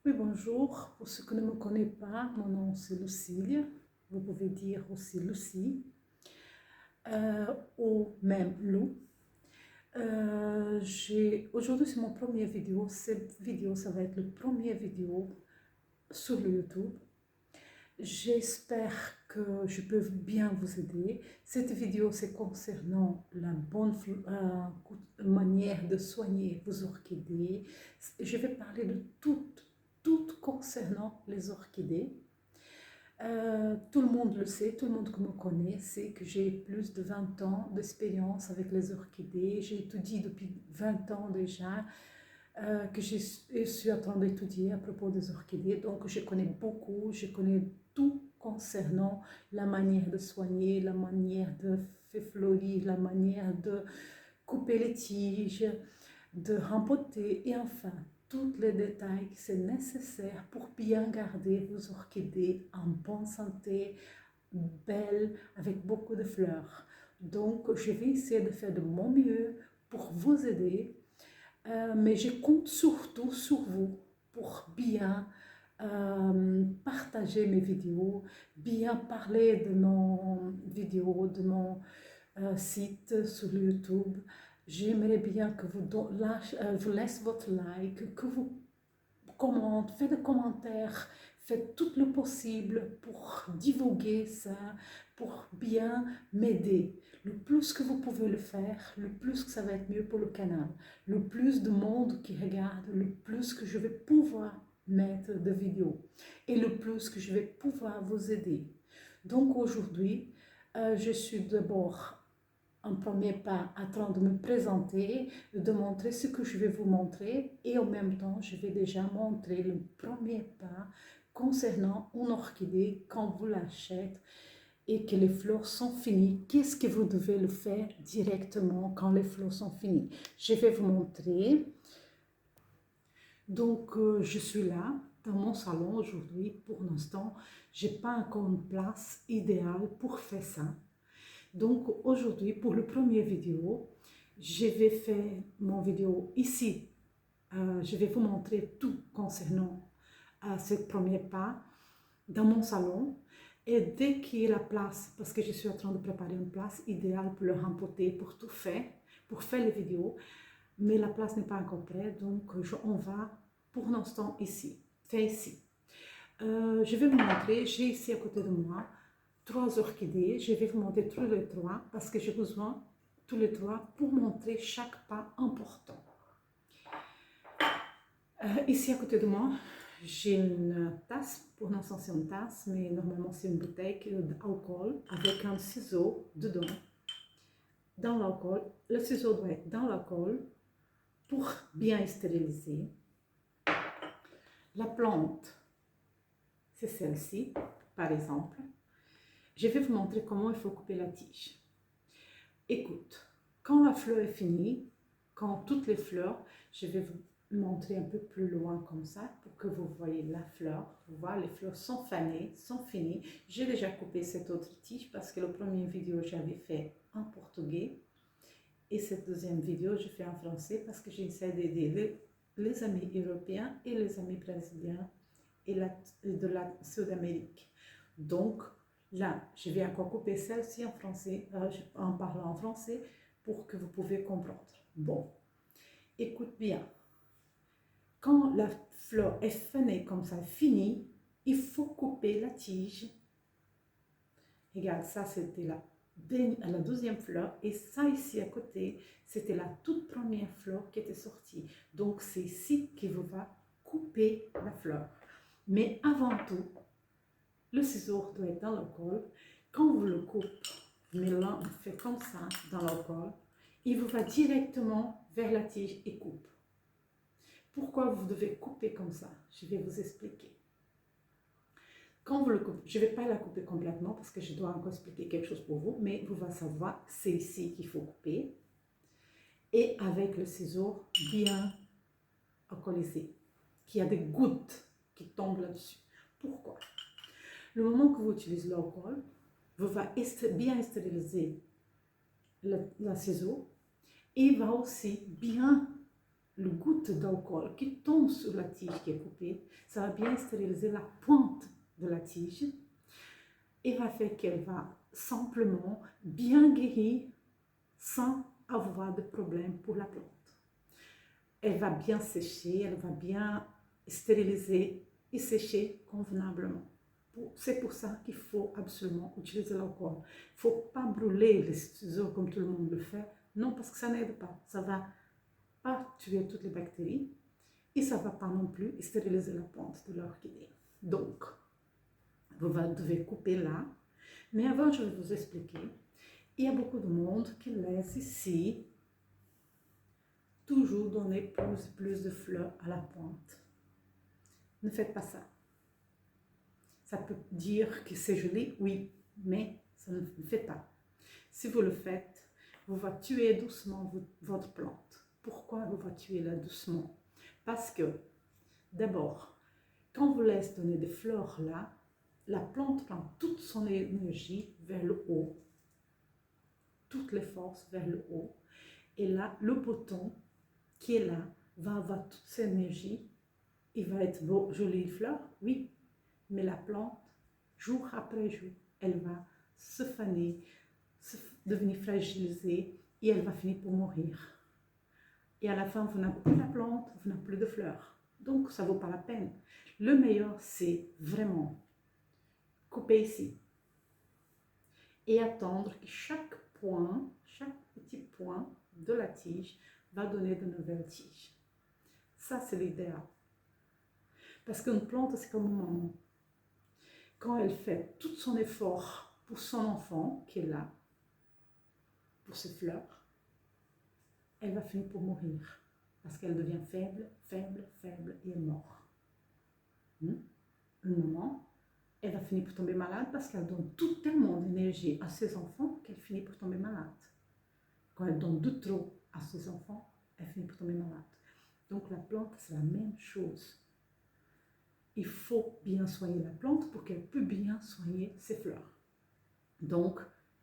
Oui, bonjour. Pour ceux qui ne me connaissent pas, mon nom c'est Lucille. Vous pouvez dire aussi Lucie ou même Lou. Aujourd'hui, c'est mon premier vidéo. Cette vidéo, ça va être le premier vidéo sur le YouTube. J'espère que je peux bien vous aider. Cette vidéo, c'est concernant la bonne manière de soigner vos orchidées. Je vais parler de tout concernant les orchidées. Tout le monde le sait, tout le monde qui me connaît sait que j'ai plus de 20 ans d'expérience avec les orchidées. J'ai étudié depuis 20 ans déjà, que je suis en train d'étudier à propos des orchidées. Donc je connais beaucoup, je connais tout concernant la manière de soigner, la manière de faire fleurir, la manière de couper les tiges, de rempoter et enfin tous les détails que c'est nécessaire pour bien garder vos orchidées en bonne santé, belles, avec beaucoup de fleurs. Donc, je vais essayer de faire de mon mieux pour vous aider, mais je compte surtout sur vous pour bien partager mes vidéos, bien parler de mon vidéo, de mon site sur YouTube. J'aimerais bien que vous laissez votre like, que vous commentez, faites des commentaires, faites tout le possible pour divulguer ça, pour bien m'aider. Le plus que vous pouvez le faire, le plus que ça va être mieux pour le canal. Le plus de monde qui regarde, le plus que je vais pouvoir mettre de vidéos et le plus que je vais pouvoir vous aider. Donc aujourd'hui, je suis d'abord en premier pas en train de me présenter, de montrer ce que je vais vous montrer et en même temps, je vais déjà montrer le premier pas concernant une orchidée quand vous l'achetez et que les fleurs sont finies. Qu'est-ce que vous devez le faire directement quand les fleurs sont finies? Je vais vous montrer. Donc, je suis là dans mon salon aujourd'hui. Pour l'instant, je n'ai pas encore une place idéale pour faire ça. Donc aujourd'hui, pour le premier vidéo, je vais faire mon vidéo ici. Je vais vous montrer tout concernant ce premier pas dans mon salon. Et dès qu'il y a la place, parce que je suis en train de préparer une place idéale pour le rempoter, pour tout faire, pour faire les vidéos, mais la place n'est pas encore prête, donc on va pour l'instant ici, faire ici. Je vais vous montrer, j'ai ici à côté de moi 3 orchidées. Je vais vous montrer tous les 3 parce que j'ai besoin tous les 3 pour montrer chaque pas important. Ici à côté de moi, j'ai une tasse. Pour l'instant c'est une tasse, mais normalement c'est une bouteille d'alcool avec un ciseau dedans. Dans l'alcool, le ciseau doit être dans l'alcool pour bien stériliser. La plante, c'est celle-ci, par exemple. Je vais vous montrer comment il faut couper la tige. Écoute, quand la fleur est finie, quand toutes les fleurs, je vais vous montrer un peu plus loin comme ça pour que vous voyez la fleur. Vous voyez, les fleurs sont fanées, sont finies. J'ai déjà coupé cette autre tige parce que la première vidéo j'avais fait en portugais et cette deuxième vidéo je fais en français parce que j'essaie d'aider les amis européens et les amis brésiliens et de la Sud-Amérique. Donc, là, je vais encore couper celle-ci en français, en parlant en français, pour que vous pouvez comprendre. Bon, écoute bien. Quand la fleur est fanée comme ça, finie, il faut couper la tige. Regarde, ça c'était la 12e fleur et ça ici à côté, c'était la toute première fleur qui était sortie. Donc, c'est ici qu'il va couper la fleur. Mais avant tout, le ciseau doit être dans l'alcool. Quand vous le coupez, faites comme ça dans l'alcool, il vous va directement vers la tige et coupe. Pourquoi vous devez couper comme ça? Je vais vous expliquer. Quand vous le coupez, je ne vais pas la couper complètement parce que je dois encore expliquer quelque chose pour vous, mais vous allez savoir, c'est ici qu'il faut couper. Et avec le ciseau bien alcoolisé, qu'il y a des gouttes qui tombent là-dessus. Pourquoi? Le moment que vous utilisez l'alcool, vous allez bien stériliser le ciseau et il va aussi bien le goutte d'alcool qui tombe sur la tige qui est coupée, ça va bien stériliser la pointe de la tige et va faire qu'elle va simplement bien guérir sans avoir de problème pour la plante. Elle va bien sécher, elle va bien stériliser et sécher convenablement. C'est pour ça qu'il faut absolument utiliser l'alcool. Il ne faut pas brûler les ciseaux comme tout le monde le fait. Non, parce que ça n'aide pas. Ça ne va pas tuer toutes les bactéries et ça ne va pas non plus stériliser la plante de l'orchidée. Donc, vous devez couper là. Mais avant, je vais vous expliquer. Il y a beaucoup de monde qui laisse ici toujours donner plus de fleurs à la pointe. Ne faites pas ça. Ça peut dire que c'est joli, oui, mais ça ne le fait pas. Si vous le faites, vous va tuer doucement votre plante. Pourquoi vous va tuer là doucement? Parce que, d'abord, quand vous laissez donner des fleurs là, la plante prend toute son énergie vers le haut, toutes les forces vers le haut. Et là, le bouton qui est là va avoir toute cette énergie. Il va être beau, jolie fleur, oui, mais la plante, jour après jour, elle va se faner, devenir fragilisée et elle va finir pour mourir. Et à la fin, vous n'avez plus la plante, vous n'avez plus de fleurs. Donc, ça ne vaut pas la peine. Le meilleur, c'est vraiment couper ici et attendre que chaque petit point de la tige va donner de nouvelles tiges. Ça, c'est l'idéal. Parce qu'une plante, c'est comme une maman. Quand elle fait tout son effort pour son enfant qui est là, pour ses fleurs, elle va finir pour mourir. Parce qu'elle devient faible et elle meurt. Une maman, elle va finir pour tomber malade parce qu'elle donne tellement d'énergie à ses enfants qu'elle finit pour tomber malade. Quand elle donne de trop à ses enfants, elle finit pour tomber malade. Donc la plante, c'est la même chose. Il faut bien soigner la plante pour qu'elle puisse bien soigner ses fleurs. Donc,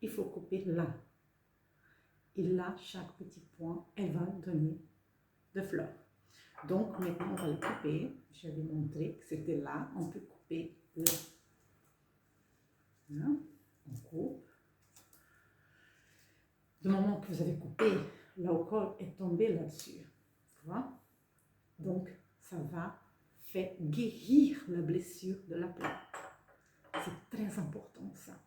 il faut couper là. Et là, chaque petit point, elle va donner de fleurs. Donc, maintenant, on va le couper. Je vais montrer que c'était là. On peut couper là. Là, on coupe. Du moment que vous avez coupé, l'alcool est tombé là-dessus. Voilà. Donc, ça va faire guérir la blessure de la plante. C'est très important, ça.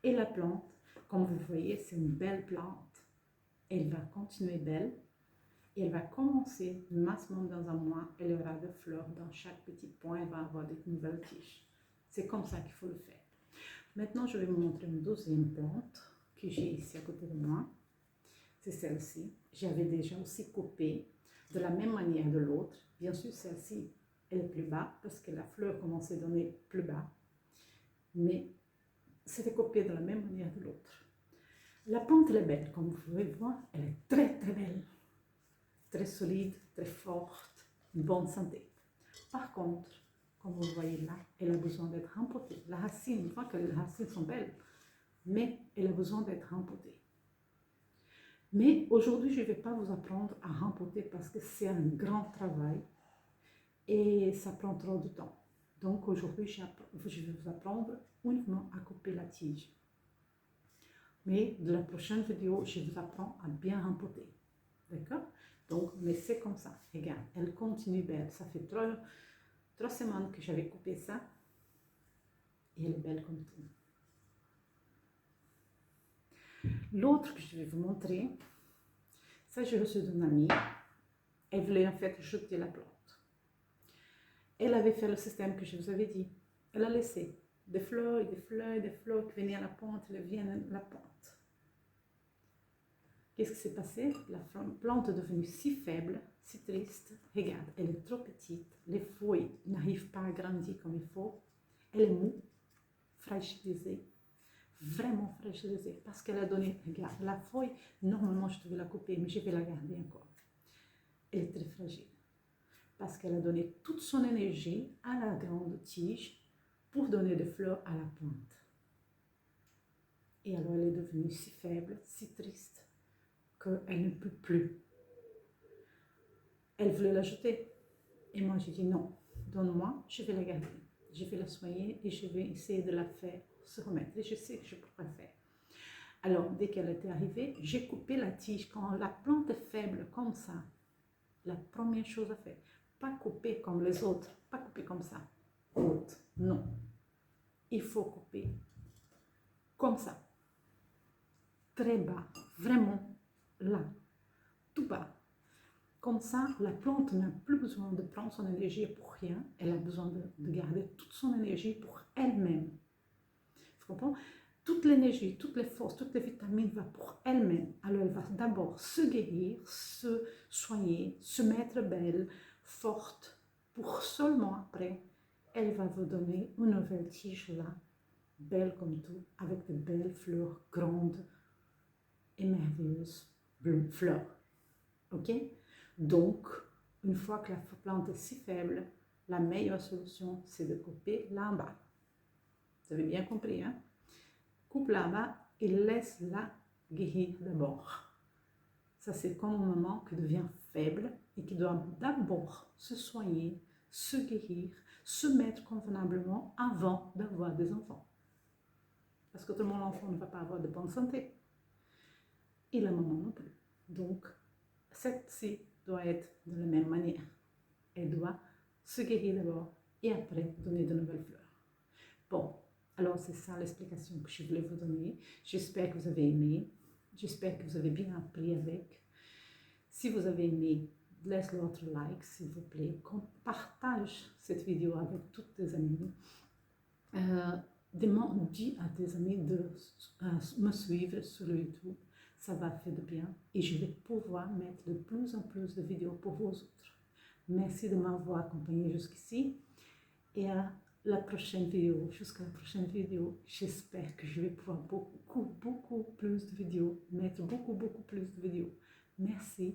Et la plante, comme vous voyez, c'est une belle plante. Elle va continuer belle. Et elle va commencer, maximum dans un mois, elle aura des fleurs dans chaque petit point, elle va avoir des nouvelles tiges. C'est comme ça qu'il faut le faire. Maintenant, je vais vous montrer une deuxième plante que j'ai ici à côté de moi. C'est celle-ci. J'avais déjà aussi coupé de la même manière de l'autre. Bien sûr, celle-ci, elle est plus bas parce que la fleur commençait à donner plus bas. Mais c'était copié de la même manière de l'autre. La plante, elle est belle. Comme vous pouvez voir, elle est très belle. Très solide, très forte, une bonne santé. Par contre, comme vous voyez là, elle a besoin d'être rempotée. La racine, une fois que les racines sont belles, mais elle a besoin d'être rempotée. Mais aujourd'hui, je ne vais pas vous apprendre à rempoter parce que c'est un grand travail et ça prend trop de temps. Donc aujourd'hui, je vais vous apprendre uniquement à couper la tige. Mais de la prochaine vidéo, je vous apprends à bien rempoter. D'accord? Donc, mais c'est comme ça. Regarde, elle continue belle. Ça fait 3 semaines que j'avais coupé ça. Et elle est belle comme tout. L'autre que je vais vous montrer, ça j'ai reçu d'une amie. Elle voulait en fait jeter la plante. Elle avait fait le système que je vous avais dit. Elle a laissé des fleurs et des fleurs et des fleurs qui venaient à la plante, elles viennent à la plante. Qu'est-ce qui s'est passé? La plante est devenue si faible, si triste. Regarde, elle est trop petite. Les feuilles n'arrivent pas à grandir comme il faut. Elle est mou, fragilisée, vraiment fragilisée. Parce qu'elle a donné, regarde, la feuille, normalement je devais la couper, mais je vais la garder encore. Elle est très fragile. Parce qu'elle a donné toute son énergie à la grande tige pour donner des fleurs à la plante. Et alors elle est devenue si faible, si triste, qu'elle ne peut plus. Elle voulait la jeter. Et moi, j'ai dit non, donne-moi, je vais la garder. Je vais la soigner et je vais essayer de la faire se remettre. Et je sais que je pourrais faire. Alors, dès qu'elle était arrivée, j'ai coupé la tige. Quand la plante est faible comme ça, la première chose à faire, pas couper comme les autres, pas couper comme ça, haute, non. Il faut couper comme ça, très bas, vraiment là, tout bas. Comme ça, la plante n'a plus besoin de prendre son énergie pour rien, elle a besoin de garder toute son énergie pour elle-même. Tu comprends? Toute l'énergie, toutes les forces, toutes les vitamines vont pour elle-même. Alors elle va d'abord se guérir, se soigner, se mettre belle, forte, pour seulement après, elle va vous donner une nouvelle tige là, belle comme tout, avec de belles fleurs grandes et merveilleuses fleurs. Ok? Donc, une fois que la plante est si faible, la meilleure solution, c'est de couper là en bas. Vous avez bien compris, hein? Coupe là-bas et laisse-la guérir d'abord. Ça, c'est comme un moment qui devient faible et qui doit d'abord se soigner, se guérir, se mettre convenablement avant d'avoir des enfants. Parce que tout le monde enfant ne va pas avoir de bonne santé. Et la maman non plus. Donc, cette-ci doit être de la même manière. Elle doit se guérir d'abord et après donner de nouvelles fleurs. Bon, alors c'est ça l'explication que je voulais vous donner. J'espère que vous avez aimé. J'espère que vous avez bien appris avec. Si vous avez aimé, laisse l'autre like s'il vous plaît. Partage cette vidéo avec toutes tes amies. Dis à tes amis de me suivre sur YouTube. Ça va faire de bien et je vais pouvoir mettre de plus en plus de vidéos pour vous autres. Merci de m'avoir accompagné jusqu'ici et à la prochaine vidéo. Jusqu'à la prochaine vidéo, j'espère que je vais pouvoir beaucoup plus de vidéos, mettre beaucoup plus de vidéos. Merci